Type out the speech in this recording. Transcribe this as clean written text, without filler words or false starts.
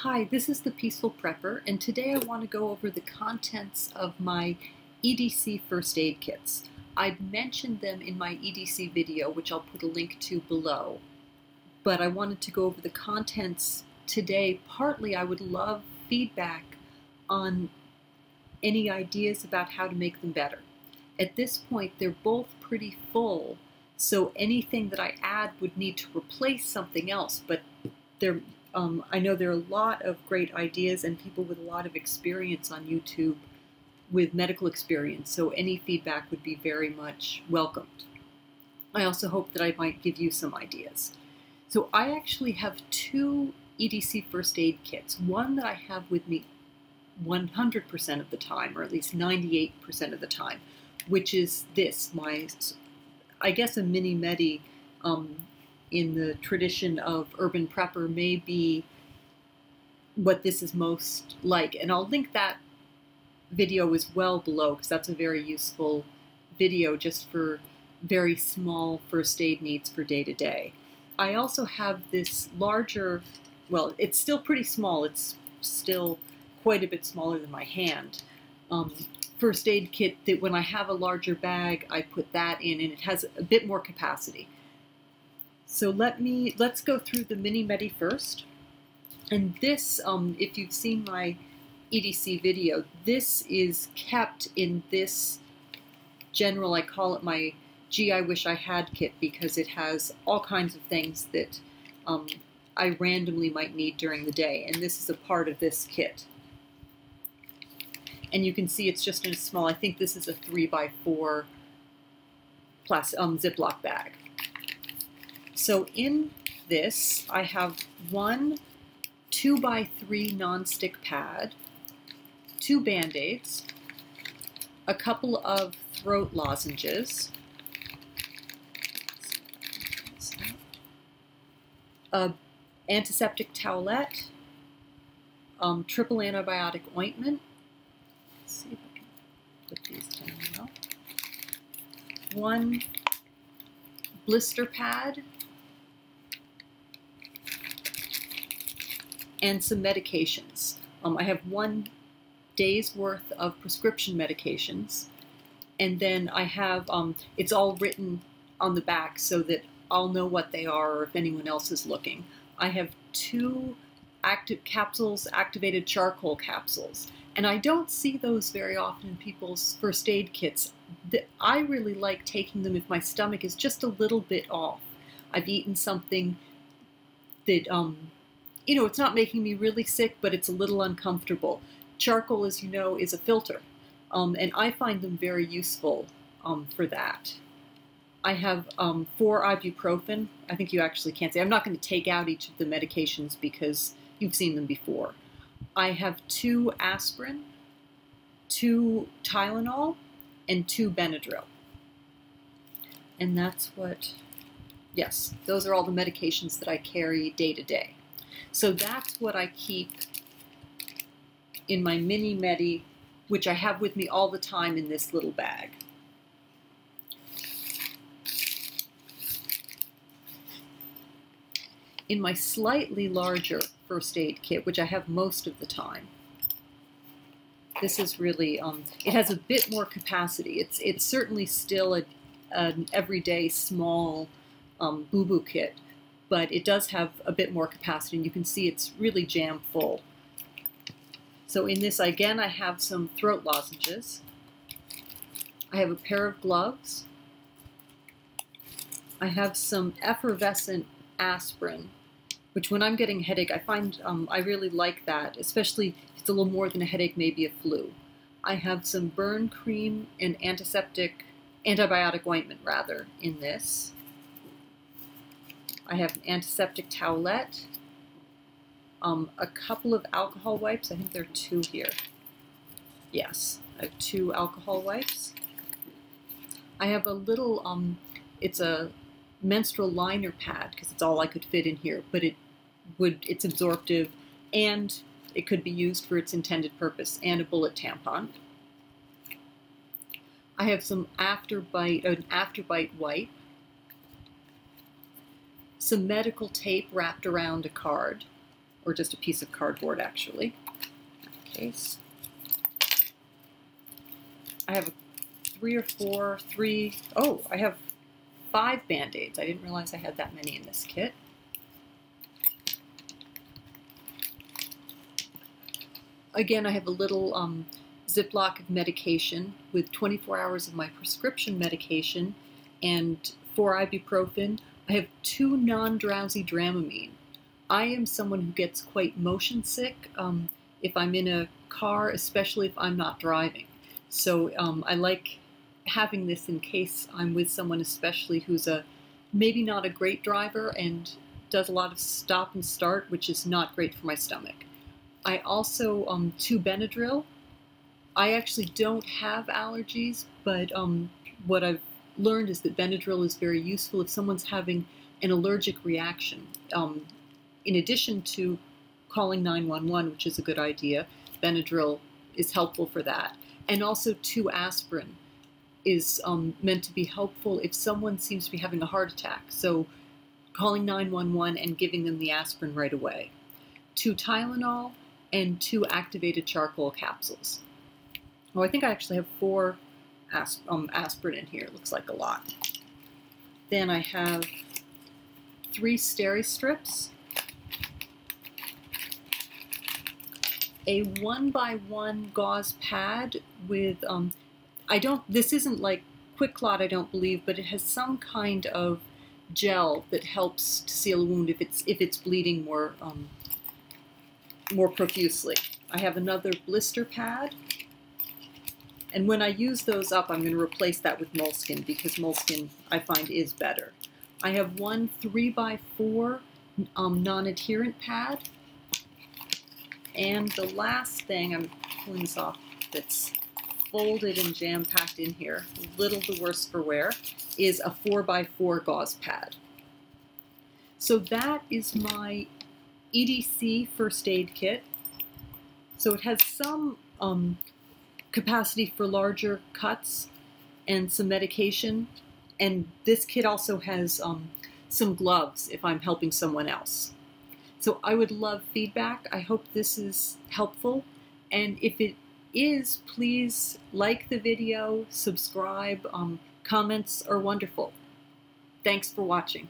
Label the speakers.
Speaker 1: Hi, this is the Peaceful Prepper, and today I want to go over the contents of my EDC First Aid Kits. I've mentioned them in my EDC video, which I'll put a link to below, but I wanted to go over the contents today. Partly I would love feedback on any ideas about how to make them better. At this point, they're both pretty full, so anything that I add would need to replace something else, but I know there are a lot of great ideas and people with a lot of experience on YouTube with medical experience, so any feedback would be very much welcomed. I also hope that I might give you some ideas. So I actually have two EDC First Aid Kits. One that I have with me 100% of the time, or at least 98% of the time, which is this, I guess a mini Medi in the tradition of urban prepper may be what this is most like. And I'll link that video as well below, because that's a very useful video just for very small first aid needs for day to day. I also have this larger, well, it's still pretty small, it's still quite a bit smaller than my hand, first aid kit that when I have a larger bag, I put that in, and it has a bit more capacity. So let's go through the mini Medi first. And this, if you've seen my EDC video, this is kept in this general, I call it my Gee, I Wish I Had kit, because it has all kinds of things that I randomly might need during the day. And this is a part of this kit. And you can see it's just in a small, I think this is a 3x4 Ziploc bag. So in this, I have one 2x3 non-stick pad, two Band-Aids, a couple of throat lozenges, a antiseptic towelette, triple antibiotic ointment. Let's see if I can put these down now. One blister pad, and some medications. I have 1 day's worth of prescription medications, and then I have, it's all written on the back so that I'll know what they are or if anyone else is looking. I have 2 active capsules, activated charcoal capsules, and I don't see those very often in people's first aid kits. I really like taking them if my stomach is just a little bit off. I've eaten something that, you know, it's not making me really sick, but it's a little uncomfortable. Charcoal, as you know, is a filter, and I find them very useful for that. I have 4 ibuprofen. I think you actually can't see. I'm not going to take out each of the medications because you've seen them before. I have 2 aspirin, 2 Tylenol, and 2 Benadryl. And that's what, yes, those are all the medications that I carry day to day. So that's what I keep in my mini Medi, which I have with me all the time in this little bag. In my slightly larger first aid kit, which I have most of the time, this is really, it has a bit more capacity. It's certainly still an everyday small boo-boo kit, but it does have a bit more capacity, and you can see it's really jam full. So in this, again, I have some throat lozenges. I have a pair of gloves. I have some effervescent aspirin, which when I'm getting a headache, I find I really like that, especially if it's a little more than a headache, maybe a flu. I have some burn cream and antibiotic ointment, rather, in this. I have an antiseptic towelette, a couple of alcohol wipes. I think there are 2 here. Yes, I have 2 alcohol wipes. I have a little, it's a menstrual liner pad, because it's all I could fit in here, but it's absorptive, and it could be used for its intended purpose, and a bullet tampon. I have some an afterbite wipe, some medical tape wrapped around a card, or just a piece of cardboard actually. Case. I have I have 5 Band-Aids. I didn't realize I had that many in this kit. Again, I have a little Ziploc of medication with 24 hours of my prescription medication and 4 ibuprofen. I have 2 non-drowsy Dramamine. I am someone who gets quite motion sick if I'm in a car, especially if I'm not driving. So I like having this in case I'm with someone, especially who's maybe not a great driver and does a lot of stop and start, which is not great for my stomach. I also 2 Benadryl. I actually don't have allergies, but what I've learned is that Benadryl is very useful if someone's having an allergic reaction. In addition to calling 911, which is a good idea, Benadryl is helpful for that. And also 2 aspirin is meant to be helpful if someone seems to be having a heart attack. So calling 911 and giving them the aspirin right away. 2 Tylenol and 2 activated charcoal capsules. Oh, I think I actually have 4 aspirin in here. It looks like a lot. Then I have 3 steri strips, a 1x1 gauze pad with, this isn't like Quick Clot, I don't believe, but it has some kind of gel that helps to seal a wound if it's bleeding more profusely. I have another blister pad, and when I use those up, I'm going to replace that with moleskin because moleskin I find is better. I have 1 3x4 non-adherent pad, and the last thing, I'm pulling this off, that's folded and jam-packed in here, a little the worse for wear, is a 4x4 gauze pad. So that is my EDC First Aid Kit. So it has some capacity for larger cuts and some medication, and this kit also has some gloves if I'm helping someone else. So I would love feedback. I hope this is helpful, and if it is, please like the video, subscribe, comments are wonderful. Thanks for watching.